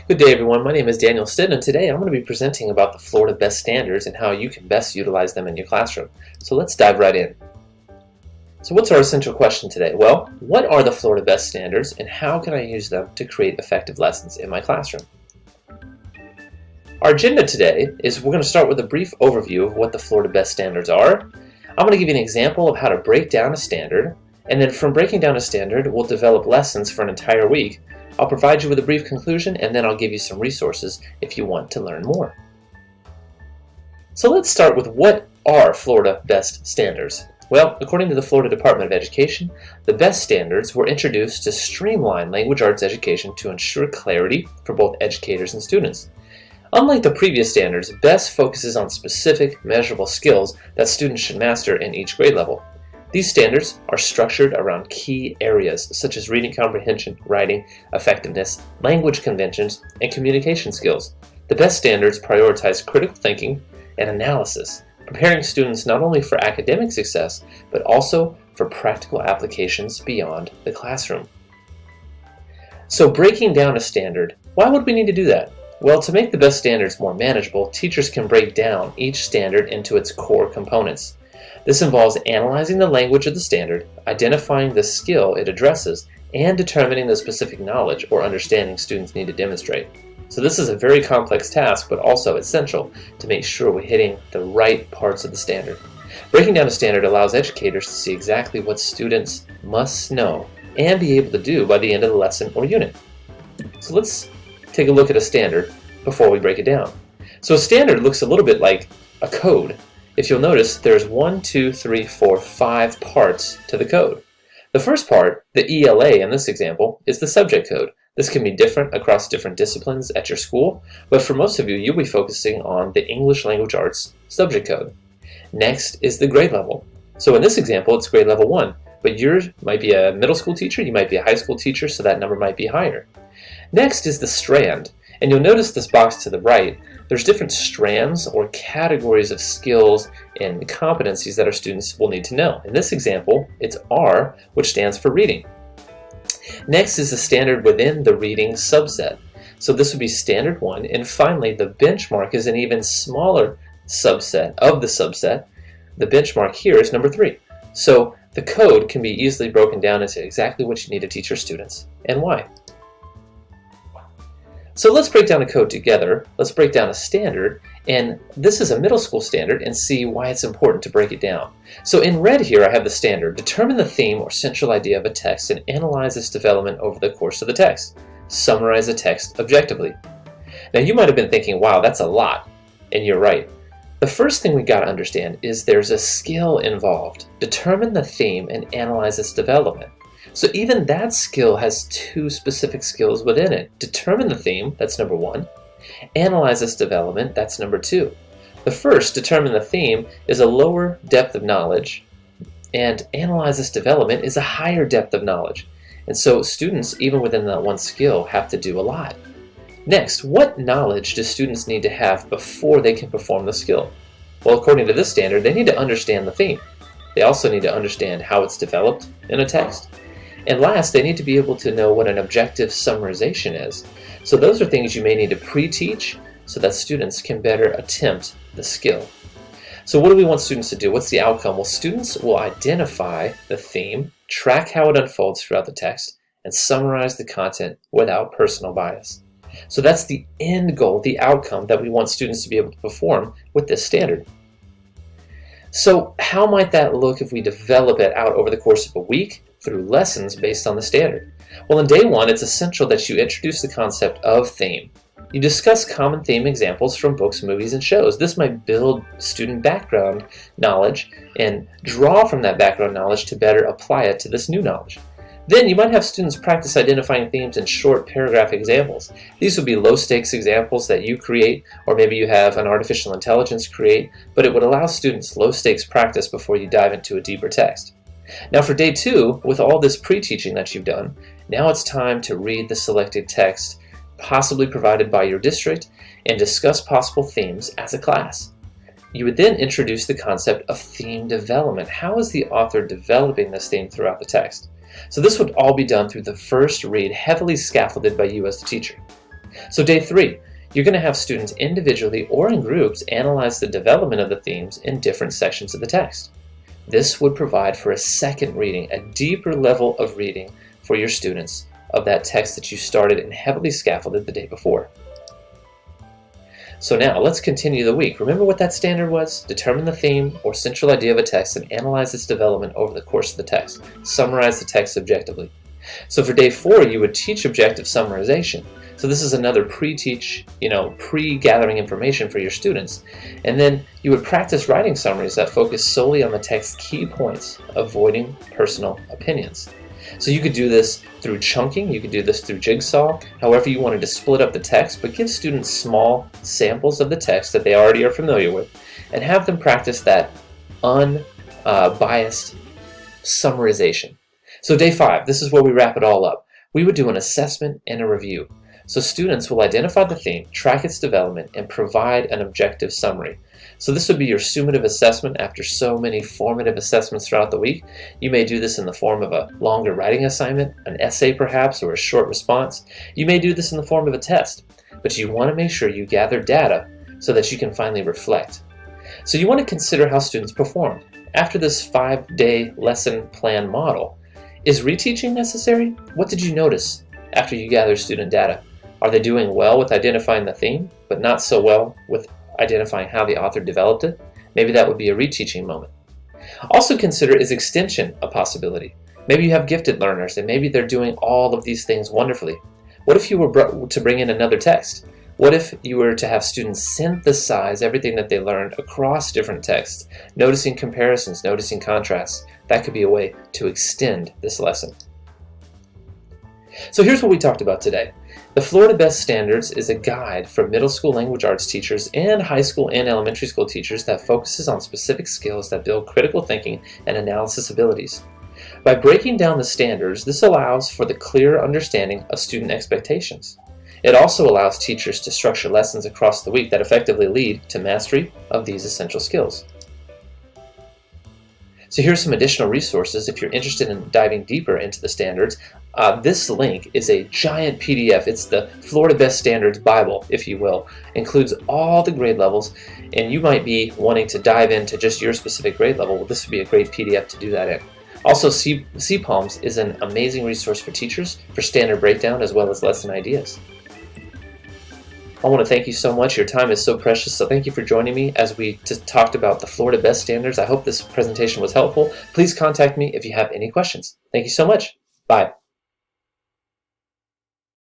Good day, everyone. My name is Daniel Stitt, and today I'm going to be presenting about the Florida Best Standards and how you can best utilize them in your classroom. So let's dive right in. So what's our essential question today? Well, what are the Florida Best Standards and how can I use them to create effective lessons in my classroom? Our agenda today is we're going to start with a brief overview of what the Florida Best Standards are. I'm going to give you an example of how to break down a standard, and then from breaking down a standard, we'll develop lessons for an entire week. I'll provide you with a brief conclusion, and then I'll give you some resources if you want to learn more. So let's start with what are Florida Best Standards? Well, according to the Florida Department of Education, the best standards were introduced to streamline language arts education to ensure clarity for both educators and students. Unlike the previous standards, BEST focuses on specific, measurable skills that students should master in each grade level. These standards are structured around key areas such as reading comprehension, writing, effectiveness, language conventions, and communication skills. The BEST standards prioritize critical thinking and analysis, preparing students not only for academic success, but also for practical applications beyond the classroom. So breaking down a standard, why would we need to do that? Well, to make the BEST standards more manageable, teachers can break down each standard into its core components. This involves analyzing the language of the standard, identifying the skill it addresses, and determining the specific knowledge or understanding students need to demonstrate. So this is a very complex task, but also essential to make sure we're hitting the right parts of the standard. Breaking down a standard allows educators to see exactly what students must know and be able to do by the end of the lesson or unit. So let's take a look at a standard before we break it down. So a standard looks a little bit like a code. If you'll notice, there's 5 parts to the code. The first part, the ELA in this example, is the subject code. This can be different across different disciplines at your school, but for most of you, you'll be focusing on the English Language Arts subject code. Next is the grade level. So in this example, it's grade level 1, but yours might be a middle school teacher, you might be a high school teacher, so that number might be higher. Next is the strand, and you'll notice this box to the right. There's different strands or categories of skills and competencies that our students will need to know. In this example, it's R, which stands for reading. Next is the standard within the reading subset. So this would be standard 1, and finally the benchmark is an even smaller subset of the subset. The benchmark here is number 3. So the code can be easily broken down into exactly what you need to teach your students and why. So let's break down a code together. Let's break down a standard, and this is a middle school standard, and see why it's important to break it down. So in red here I have the standard. Determine the theme or central idea of a text and analyze its development over the course of the text. Summarize the text objectively. Now you might have been thinking, wow, that's a lot, and you're right. The first thing we got to understand is there's a skill involved. Determine the theme and analyze its development. So even that skill has 2 specific skills within it. Determine the theme, that's number 1. Analyze its development, that's number 2. The first, determine the theme, is a lower depth of knowledge, and analyze its development is a higher depth of knowledge. And so students, even within that one skill, have to do a lot. Next, what knowledge do students need to have before they can perform the skill? Well, according to this standard, they need to understand the theme. They also need to understand how it's developed in a text. And last, they need to be able to know what an objective summarization is. So those are things you may need to pre-teach so that students can better attempt the skill. So what do we want students to do? What's the outcome? Well, students will identify the theme, track how it unfolds throughout the text, and summarize the content without personal bias. So that's the end goal, the outcome that we want students to be able to perform with this standard. So how might that look if we develop it out over the course of a week through lessons based on the standard? Well, in day 1, it's essential that you introduce the concept of theme. You discuss common theme examples from books, movies, and shows. This might build student background knowledge and draw from that background knowledge to better apply it to this new knowledge. Then you might have students practice identifying themes in short paragraph examples. These would be low-stakes examples that you create, or maybe you have an artificial intelligence create, but it would allow students low-stakes practice before you dive into a deeper text. Now for day 2, with all this pre-teaching that you've done, now it's time to read the selected text, possibly provided by your district, and discuss possible themes as a class. You would then introduce the concept of theme development. How is the author developing this theme throughout the text? So this would all be done through the first read, heavily scaffolded by you as the teacher. So day 3, you're going to have students individually or in groups analyze the development of the themes in different sections of the text. This would provide for a second reading, a deeper level of reading for your students of that text that you started and heavily scaffolded the day before. So now let's continue the week. Remember what that standard was? Determine the theme or central idea of a text and analyze its development over the course of the text. Summarize the text objectively. So for day 4, you would teach objective summarization. So this is another pre-teach, pre-gathering information for your students. And then you would practice writing summaries that focus solely on the text's key points, avoiding personal opinions. So you could do this through chunking, you could do this through Jigsaw, however you wanted to split up the text, but give students small samples of the text that they already are familiar with and have them practice that unbiased summarization. So day 5, this is where we wrap it all up. We would do an assessment and a review. So students will identify the theme, track its development, and provide an objective summary. So this would be your summative assessment after so many formative assessments throughout the week. You may do this in the form of a longer writing assignment, an essay perhaps, or a short response. You may do this in the form of a test, but you want to make sure you gather data so that you can finally reflect. So you want to consider how students performed. After this 5-day lesson plan model, is reteaching necessary? What did you notice after you gathered student data? Are they doing well with identifying the theme, but not so well with identifying how the author developed it? Maybe that would be a reteaching moment. Also consider, is extension a possibility? Maybe you have gifted learners and maybe they're doing all of these things wonderfully. What if you were to bring in another text? What if you were to have students synthesize everything that they learned across different texts, noticing comparisons, noticing contrasts? That could be a way to extend this lesson. So here's what we talked about today. The Florida Best Standards is a guide for middle school language arts teachers and high school and elementary school teachers that focuses on specific skills that build critical thinking and analysis abilities. By breaking down the standards, this allows for the clear understanding of student expectations. It also allows teachers to structure lessons across the week that effectively lead to mastery of these essential skills. So here's some additional resources if you're interested in diving deeper into the standards. This link is a giant PDF. It's the Florida Best Standards Bible, if you will. It includes all the grade levels, and you might be wanting to dive into just your specific grade level. Well, this would be a great PDF to do that in. Also, CPALMS is an amazing resource for teachers for standard breakdown as well as lesson ideas. I want to thank you so much. Your time is so precious, so thank you for joining me as we talked about the Florida Best Standards. I hope this presentation was helpful. Please contact me if you have any questions. Thank you so much. Bye.